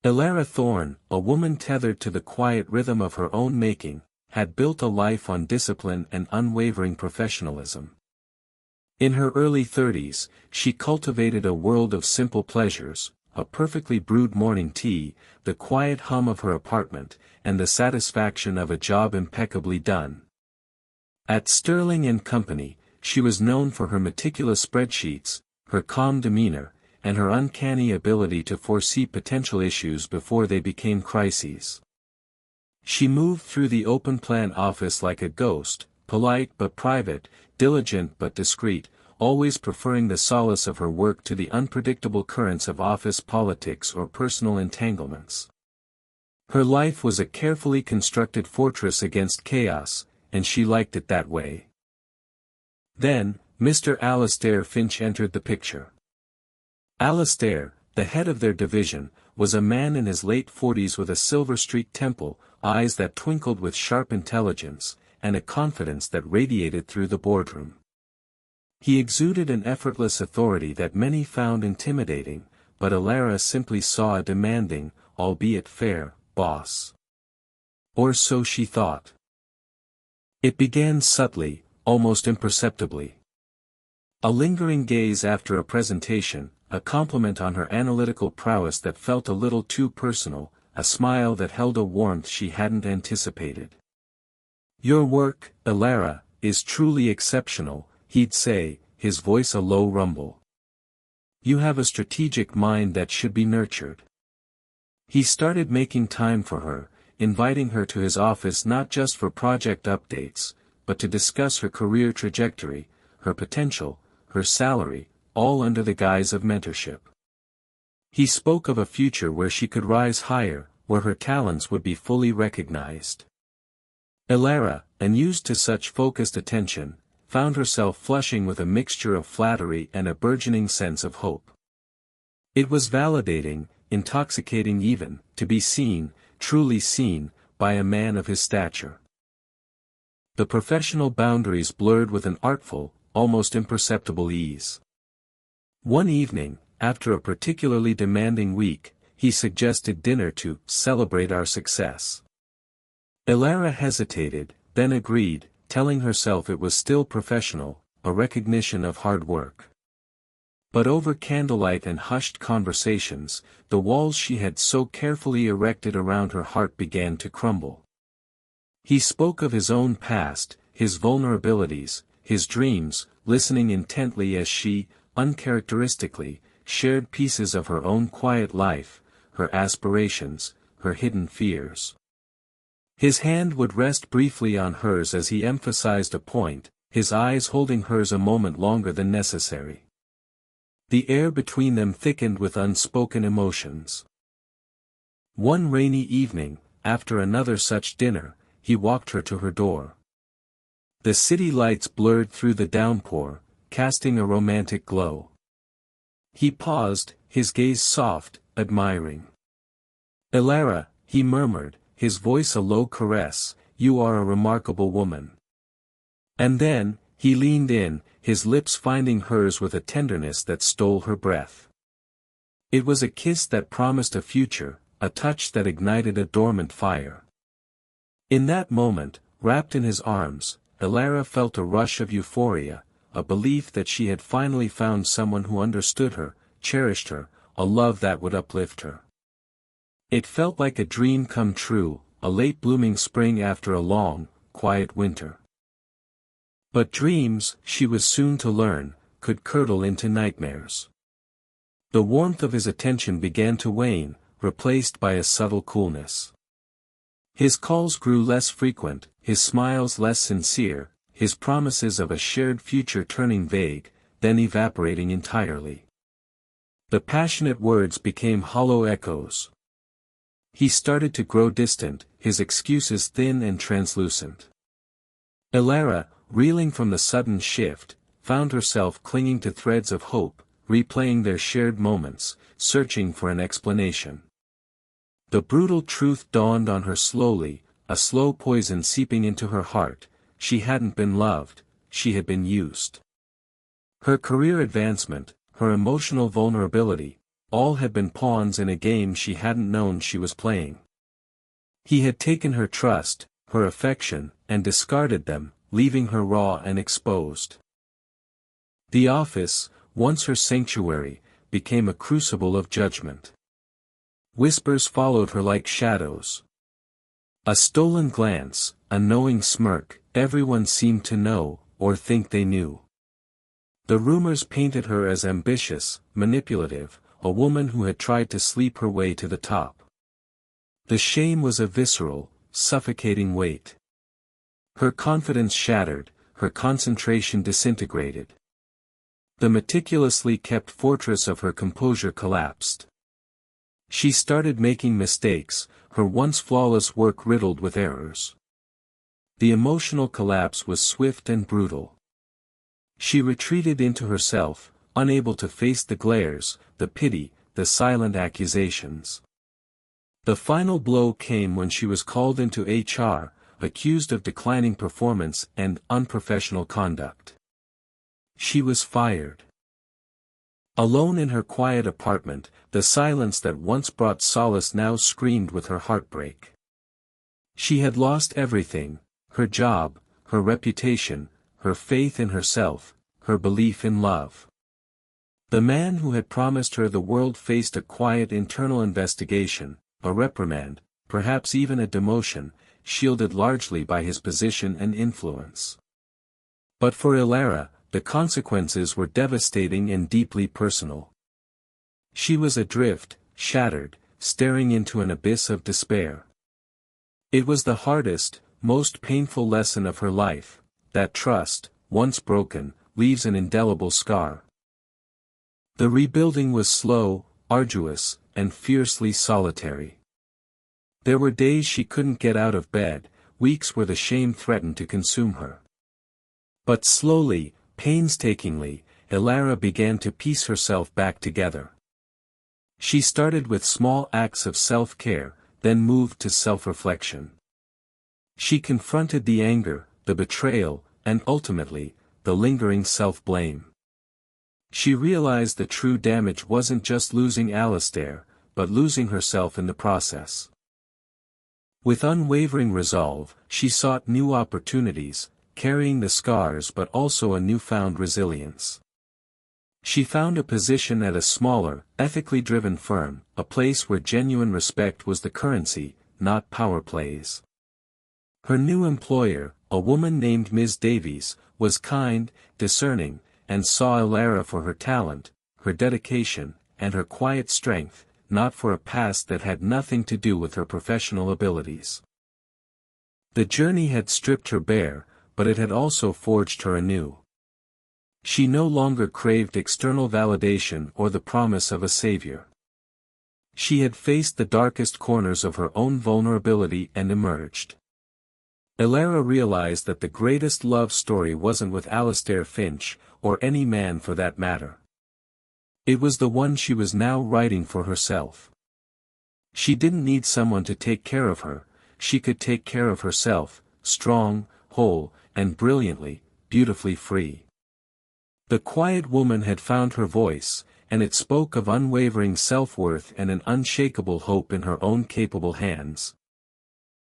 Elara Thorne, a woman tethered to the quiet rhythm of her own making, had built a life on discipline and unwavering professionalism. In her early 30s, she cultivated a world of simple pleasures, a perfectly brewed morning tea, the quiet hum of her apartment, and the satisfaction of a job impeccably done. At Sterling and Company, she was known for her meticulous spreadsheets, her calm demeanor, and her uncanny ability to foresee potential issues before they became crises. She moved through the open-plan office like a ghost, polite but private, diligent but discreet, always preferring the solace of her work to the unpredictable currents of office politics or personal entanglements. Her life was a carefully constructed fortress against chaos, and she liked it that way. Then, Mr. Alastair Finch entered the picture. Alastair, the head of their division, was a man in his late 40s with a silver-streaked temple, eyes that twinkled with sharp intelligence, and a confidence that radiated through the boardroom. He exuded an effortless authority that many found intimidating, but Elara simply saw a demanding, albeit fair, boss. Or so she thought. It began subtly, almost imperceptibly. A lingering gaze after a presentation, a compliment on her analytical prowess that felt a little too personal, a smile that held a warmth she hadn't anticipated. "Your work, Elara, is truly exceptional," he'd say, his voice a low rumble. "You have a strategic mind that should be nurtured." He started making time for her, inviting her to his office not just for project updates, but to discuss her career trajectory, her potential, her salary, all under the guise of mentorship. He spoke of a future where she could rise higher, where her talents would be fully recognized. Elara, unused to such focused attention, found herself flushing with a mixture of flattery and a burgeoning sense of hope. It was validating, intoxicating even, to be seen, truly seen, by a man of his stature. The professional boundaries blurred with an artful, almost imperceptible ease. One evening, after a particularly demanding week, he suggested dinner to celebrate our success. Elara hesitated, then agreed, telling herself it was still professional, a recognition of hard work. But over candlelight and hushed conversations, the walls she had so carefully erected around her heart began to crumble. He spoke of his own past, his vulnerabilities, his dreams, listening intently as she, uncharacteristically, shared pieces of her own quiet life, her aspirations, her hidden fears. His hand would rest briefly on hers as he emphasized a point, his eyes holding hers a moment longer than necessary. The air between them thickened with unspoken emotions. One rainy evening, after another such dinner, he walked her to her door. The city lights blurred through the downpour, casting a romantic glow. He paused, his gaze soft, admiring. "Elara," he murmured, his voice a low caress, "you are a remarkable woman." And then, he leaned in, his lips finding hers with a tenderness that stole her breath. It was a kiss that promised a future, a touch that ignited a dormant fire. In that moment, wrapped in his arms, Elara felt a rush of euphoria, a belief that she had finally found someone who understood her, cherished her, a love that would uplift her. It felt like a dream come true, a late-blooming spring after a long, quiet winter. But dreams, she was soon to learn, could curdle into nightmares. The warmth of his attention began to wane, replaced by a subtle coolness. His calls grew less frequent, his smiles less sincere, his promises of a shared future turning vague, then evaporating entirely. The passionate words became hollow echoes. He started to grow distant, his excuses thin and translucent. Elara, reeling from the sudden shift, found herself clinging to threads of hope, replaying their shared moments, searching for an explanation. The brutal truth dawned on her slowly, a slow poison seeping into her heart: she hadn't been loved, she had been used. Her career advancement, her emotional vulnerability, all had been pawns in a game she hadn't known she was playing. He had taken her trust, her affection, and discarded them, leaving her raw and exposed. The office, once her sanctuary, became a crucible of judgment. Whispers followed her like shadows. A stolen glance, a knowing smirk, everyone seemed to know, or think they knew. The rumors painted her as ambitious, manipulative, a woman who had tried to sleep her way to the top. The shame was a visceral, suffocating weight. Her confidence shattered, her concentration disintegrated. The meticulously kept fortress of her composure collapsed. She started making mistakes, her once flawless work riddled with errors. The emotional collapse was swift and brutal. She retreated into herself, unable to face the glares, the pity, the silent accusations. The final blow came when she was called into HR, accused of declining performance and unprofessional conduct. She was fired. Alone in her quiet apartment, the silence that once brought solace now screamed with her heartbreak. She had lost everything, her job, her reputation, her faith in herself, her belief in love. The man who had promised her the world faced a quiet internal investigation, a reprimand, perhaps even a demotion, shielded largely by his position and influence. But for Ilara, the consequences were devastating and deeply personal. She was adrift, shattered, staring into an abyss of despair. It was the hardest, most painful lesson of her life, that trust, once broken, leaves an indelible scar. The rebuilding was slow, arduous, and fiercely solitary. There were days she couldn't get out of bed, weeks where the shame threatened to consume her. But slowly, painstakingly, Ilara began to piece herself back together. She started with small acts of self-care, then moved to self-reflection. She confronted the anger, the betrayal, and ultimately, the lingering self-blame. She realized the true damage wasn't just losing Alistair, but losing herself in the process. With unwavering resolve, she sought new opportunities, carrying the scars but also a newfound resilience. She found a position at a smaller, ethically driven firm, a place where genuine respect was the currency, not power plays. Her new employer, a woman named Ms. Davies, was kind, discerning, and saw Ilara for her talent, her dedication, and her quiet strength, not for a past that had nothing to do with her professional abilities. The journey had stripped her bare, but it had also forged her anew. She no longer craved external validation or the promise of a savior. She had faced the darkest corners of her own vulnerability and emerged. Ilara realized that the greatest love story wasn't with Alistair Finch, or any man for that matter. It was the one she was now writing for herself. She didn't need someone to take care of her, she could take care of herself, strong, whole, and brilliantly, beautifully free. The quiet woman had found her voice, and it spoke of unwavering self-worth and an unshakable hope in her own capable hands.